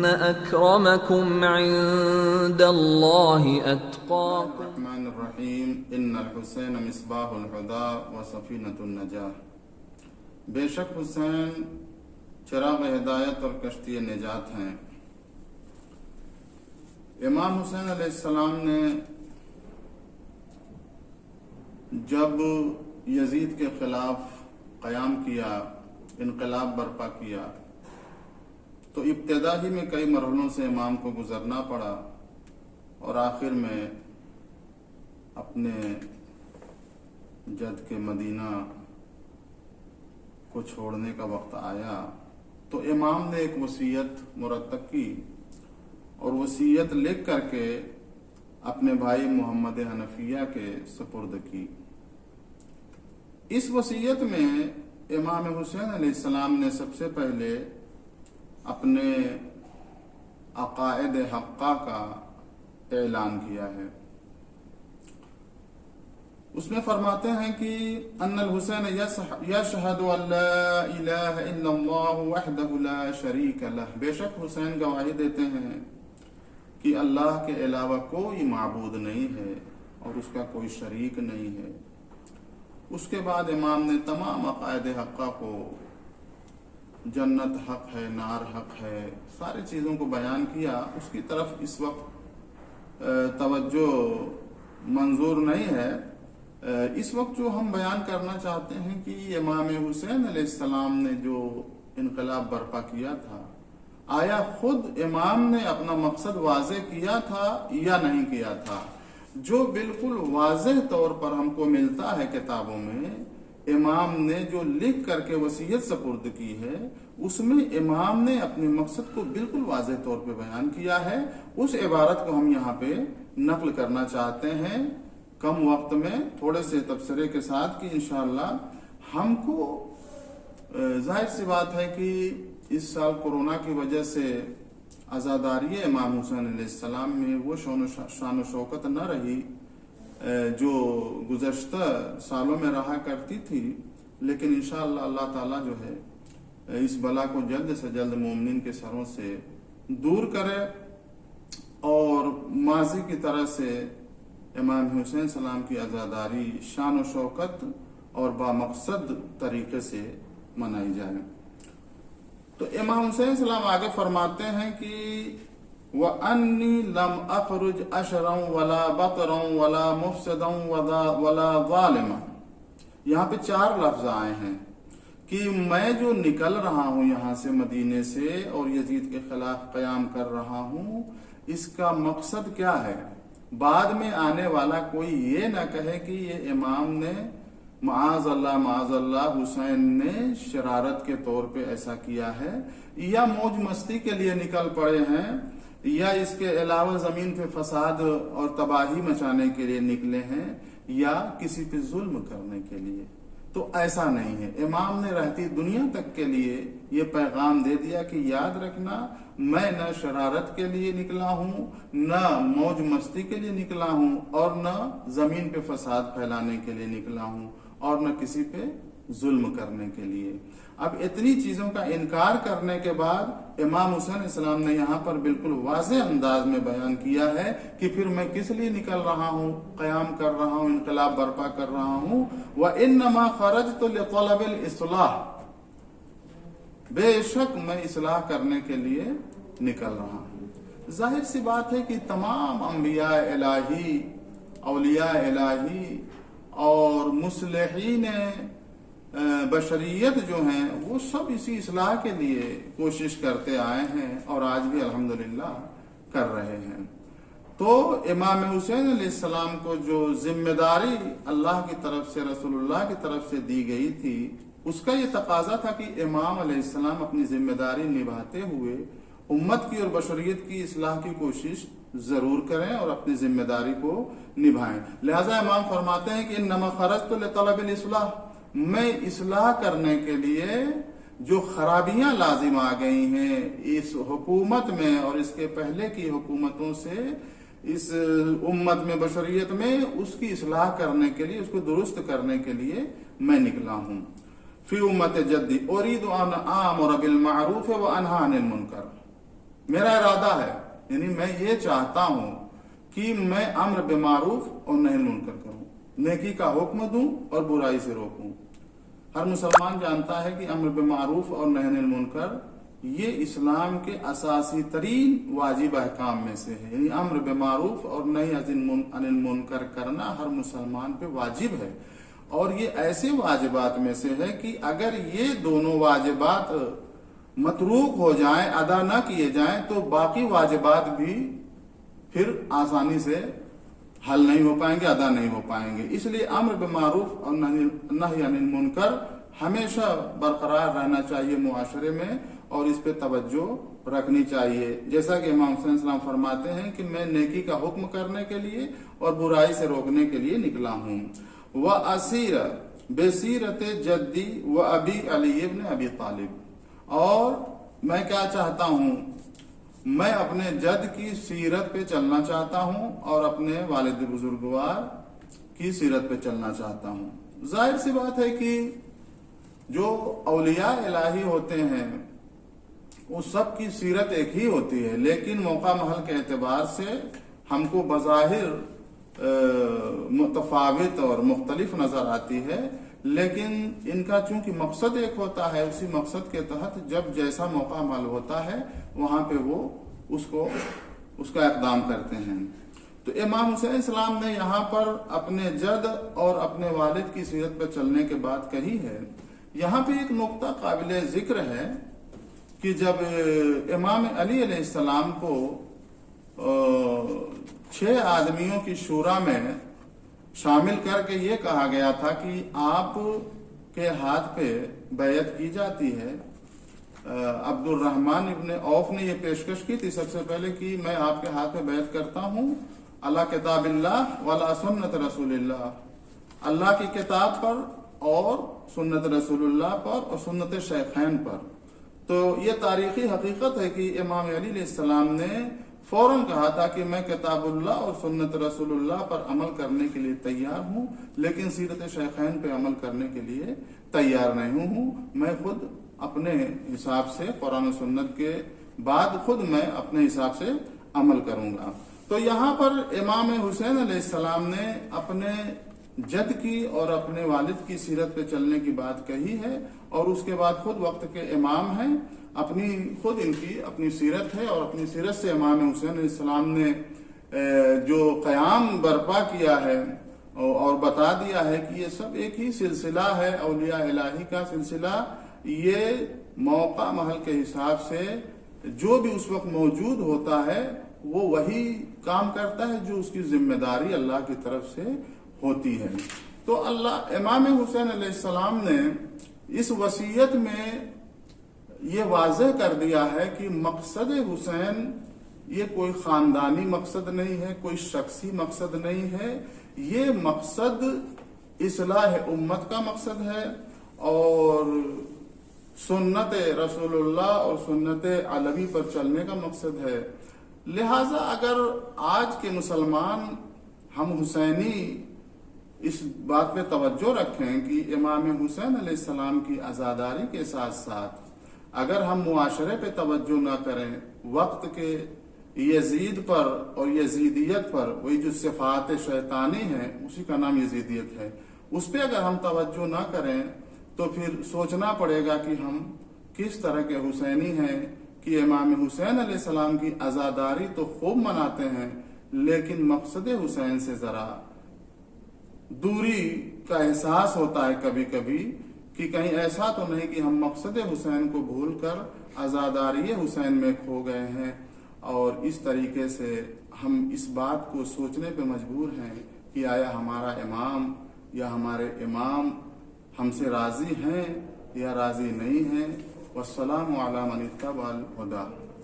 ان اکرمکم عند اللہ اتقاکم۔ الرحمن الرحیم ان الحسین مصباح الہدی و سفینۃ النجاہ۔ بے شک حسین چراغ ہدایت اور کشتی نجات ہیں۔ امام حسین علیہ السلام نے جب یزید کے خلاف قیام کیا، انقلاب برپا کیا، تو ابتدا ہی میں کئی مرحلوں سے امام کو گزرنا پڑا اور آخر میں اپنے جد کے مدینہ کو چھوڑنے کا وقت آیا تو امام نے ایک وصیت مرتب کی اور وصیت لکھ کر کے اپنے بھائی محمد حنفیہ کے سپرد کی۔ اس وصیت میں امام حسین علیہ السلام نے سب سے پہلے اپنے عقائد حقہ کا اعلان کیا ہے۔ اس میں فرماتے ہیں کہ ان الحسین یشہد ان لا الہ الا اللہ وحدہ لا شریک لہ، بے شک حسین گواہی دیتے ہیں کہ اللہ کے علاوہ کوئی معبود نہیں ہے اور اس کا کوئی شریک نہیں ہے۔ اس کے بعد امام نے تمام عقائد حقہ کو، جنت حق ہے، نار حق ہے، ساری چیزوں کو بیان کیا۔ اس کی طرف اس وقت توجہ منظور نہیں ہے۔ اس وقت جو ہم بیان کرنا چاہتے ہیں کہ امام حسین علیہ السلام نے جو انقلاب برپا کیا تھا، آیا خود امام نے اپنا مقصد واضح کیا تھا یا نہیں کیا تھا؟ جو بالکل واضح طور پر ہم کو ملتا ہے کتابوں میں، امام نے جو لکھ کر کے وصیت سپرد کی ہے، اس میں امام نے اپنے مقصد کو بالکل واضح طور پہ بیان کیا ہے۔ اس عبارت کو ہم یہاں پہ نقل کرنا چاہتے ہیں کم وقت میں، تھوڑے سے تبصرے کے ساتھ، کہ انشاءاللہ ہم کو ظاہر سی بات ہے کہ اس سال کورونا کی وجہ سے عزاداری امام حسین علیہ السلام میں وہ شان و شوکت نہ رہی جو گزشتہ سالوں میں رہا کرتی تھی، لیکن انشاءاللہ اللہ تعالیٰ جو ہے اس بلا کو جلد سے جلد مومنین کے سروں سے دور کرے اور ماضی کی طرح سے امام حسین سلام کی عزاداری شان و شوکت اور بامقصد طریقے سے منائی جائے۔ تو امام حسین سلام آگے فرماتے ہیں کہ وَأَنِّي لَمْ أَخْرُجْ أَشْرًا وَلَا بَطْرًا وَلَا مُفْسِدًا وَلَا ظَالِمًا۔ یہاں پہ 4 لفظ آئے ہیں کہ میں جو نکل رہا ہوں یہاں سے، مدینے سے، اور یزید کے خلاف قیام کر رہا ہوں، اس کا مقصد کیا ہے؟ بعد میں آنے والا کوئی یہ نہ کہے کہ یہ امام نے معاذ اللہ حسین نے شرارت کے طور پہ ایسا کیا ہے، یا موج مستی کے لیے نکل پڑے ہیں، یا اس کے علاوہ زمین پہ فساد اور تباہی مچانے کے لیے نکلے ہیں، یا کسی پہ ظلم کرنے کے لیے۔ تو ایسا نہیں ہے۔ امام نے رہتی دنیا تک کے لیے یہ پیغام دے دیا کہ یاد رکھنا، میں نہ شرارت کے لیے نکلا ہوں، نہ موج مستی کے لیے نکلا ہوں، اور نہ زمین پہ فساد پھیلانے کے لیے نکلا ہوں، اور نہ کسی پہ ظلم کرنے کے لیے۔ اب اتنی چیزوں کا انکار کرنے کے بعد امام حسین علیہ السلام نے یہاں پر بالکل واضح انداز میں بیان کیا ہے کہ پھر میں کس لیے نکل رہا ہوں، قیام کر رہا ہوں، انقلاب برپا کر رہا ہوں۔ وَإِنَّمَا خَرَجْتُ لِطَلَبِ الْإِصْلَاحِ، بے شک میں اصلاح کرنے کے لیے نکل رہا ہوں۔ ظاہر سی بات ہے کہ تمام انبیاء الہی، اولیاء الہی اور مصلحین بشریت جو ہیں، وہ سب اسی اصلاح کے لیے کوشش کرتے آئے ہیں اور آج بھی الحمدللہ کر رہے ہیں۔ تو امام حسین علیہ السلام کو جو ذمہ داری اللہ کی طرف سے، رسول اللہ کی طرف سے دی گئی تھی، اس کا یہ تقاضا تھا کہ امام علیہ السلام اپنی ذمہ داری نبھاتے ہوئے امت کی اور بشریت کی اصلاح کی کوشش ضرور کریں اور اپنی ذمہ داری کو نبھائیں۔ لہذا امام فرماتے ہیں کہ انما خرجت لطلب الاصلاح، میں اصلاح کرنے کے لیے جو خرابیاں لازم آ گئی ہیں اس حکومت میں اور اس کے پہلے کی حکومتوں سے، اس امت میں، بشریت میں، اس کی اصلاح کرنے کے لیے، اس کو درست کرنے کے لیے میں نکلا ہوں۔ فی امت جدی اريد ان آمر بالمعروف وانہی عن المنکر، میرا ارادہ ہے، یعنی میں یہ چاہتا ہوں کہ میں امر بالمعروف اور نہی عن المنکر کروں، نیکی کا حکم دوں اور برائی سے روکوں۔ ہر مسلمان جانتا ہے کہ امر بالمعروف اور نہی عن المنکر یہ اسلام کے اساسی ترین واجب احکام میں سے ہے، یعنی امر بالمعروف اور نہی عن المنکر کرنا ہر مسلمان پہ واجب ہے، اور یہ ایسے واجبات میں سے ہے کہ اگر یہ دونوں واجبات متروک ہو جائیں، ادا نہ کیے جائیں، تو باقی واجبات بھی پھر آسانی سے حل نہیں ہو پائیں گے، ادا نہیں ہو پائیں گے۔ اس لیے امر بالمعروف اور نہی عن المنکر ہمیشہ برقرار رہنا چاہیے معاشرے میں، اور اس پہ توجہ رکھنی چاہیے۔ جیسا کہ امام حسین السلام فرماتے ہیں کہ میں نیکی کا حکم کرنے کے لیے اور برائی سے روکنے کے لیے نکلا ہوں۔ وَأَسِيرَ بِسِيرَةِ جَدِّي وَأَبِي عَلِيِّ بْنِ أَبِي طالب، اور میں کیا چاہتا ہوں، میں اپنے جد کی سیرت پہ چلنا چاہتا ہوں اور اپنے والد بزرگوار کی سیرت پہ چلنا چاہتا ہوں۔ ظاہر سی بات ہے کہ جو اولیاء الہی ہوتے ہیں وہ سب کی سیرت ایک ہی ہوتی ہے، لیکن موقع محل کے اعتبار سے ہم کو بظاہر متفاوت اور مختلف نظر آتی ہے، لیکن ان کا چونکہ مقصد ایک ہوتا ہے، اسی مقصد کے تحت جب جیسا موقع محل ہوتا ہے وہاں پہ وہ اس کا اقدام کرتے ہیں۔ تو امام حسین السلام نے یہاں پر اپنے جد اور اپنے والد کی سیرت پہ چلنے کے بات کہی ہے۔ یہاں پہ ایک نقطہ قابل ذکر ہے کہ جب امام علی علیہ السلام کو 6 آدمیوں کی شورا میں شامل کر کے یہ کہا گیا تھا کہ آپ کے ہاتھ پہ بیعت کی جاتی ہے، عبد الرحمن ابن عوف نے یہ پیشکش کی تھی سب سے پہلے کہ میں آپ کے ہاتھ پہ بیعت کرتا ہوں علی کتاب اللہ وعلی سنت رسول اللہ، اللہ کی کتاب پر اور سنت رسول اللہ پر اور سنت شیخین پر۔ تو یہ تاریخی حقیقت ہے کہ امام علی علیہ السلام نے فوراً کہا تھا کہ میں کتاب اللہ اور سنت رسول اللہ پر عمل کرنے کے لیے تیار ہوں، لیکن سیرت شیخین پہ عمل کرنے کے لیے تیار نہیں ہوں، میں خود اپنے حساب سے قرآن و سنت کے بعد خود میں اپنے حساب سے عمل کروں گا۔ تو یہاں پر امام حسین علیہ السلام نے اپنے جد کی اور اپنے والد کی سیرت پہ چلنے کی بات کہی ہے، اور اس کے بعد خود وقت کے امام ہیں، خود ان کی اپنی سیرت ہے، اور اپنی سیرت سے امام حسین علیہ السلام نے جو قیام برپا کیا ہے اور بتا دیا ہے کہ یہ سب ایک ہی سلسلہ ہے، اولیاء الہی کا سلسلہ، یہ موقع محل کے حساب سے جو بھی اس وقت موجود ہوتا ہے وہ وہی کام کرتا ہے جو اس کی ذمہ داری اللہ کی طرف سے ہوتی ہے۔ تو امام حسین علیہ السلام نے اس وصیت میں یہ واضح کر دیا ہے کہ مقصد حسین یہ کوئی خاندانی مقصد نہیں ہے، کوئی شخصی مقصد نہیں ہے، یہ مقصد اصلاح امت کا مقصد ہے اور سنت رسول اللہ اور سنت علوی پر چلنے کا مقصد ہے۔ لہٰذا اگر آج کے مسلمان ہم حسینی اس بات پہ توجہ رکھیں کہ امام حسین علیہ السلام کی عزاداری کے ساتھ ساتھ اگر ہم معاشرے پہ توجہ نہ کریں، وقت کے یزید پر اور یزیدیت پر، وہی جو صفات شیطانی ہیں اسی کا نام یزیدیت ہے، اس پہ اگر ہم توجہ نہ کریں تو پھر سوچنا پڑے گا کہ ہم کس طرح کے حسینی ہیں کہ امام حسین علیہ السلام کی عزاداری تو خوب مناتے ہیں، لیکن مقصد حسین سے ذرا دوری کا احساس ہوتا ہے کبھی کبھی کہ کہیں ایسا تو نہیں کہ ہم مقصد حسین کو بھول کر عزاداری حسین میں کھو گئے ہیں، اور اس طریقے سے ہم اس بات کو سوچنے پہ مجبور ہیں کہ آیا ہمارا امام یا ہمارے امام ہم سے راضی ہیں یا راضی نہیں ہیں۔ والسلام علی من اتبع الہدی۔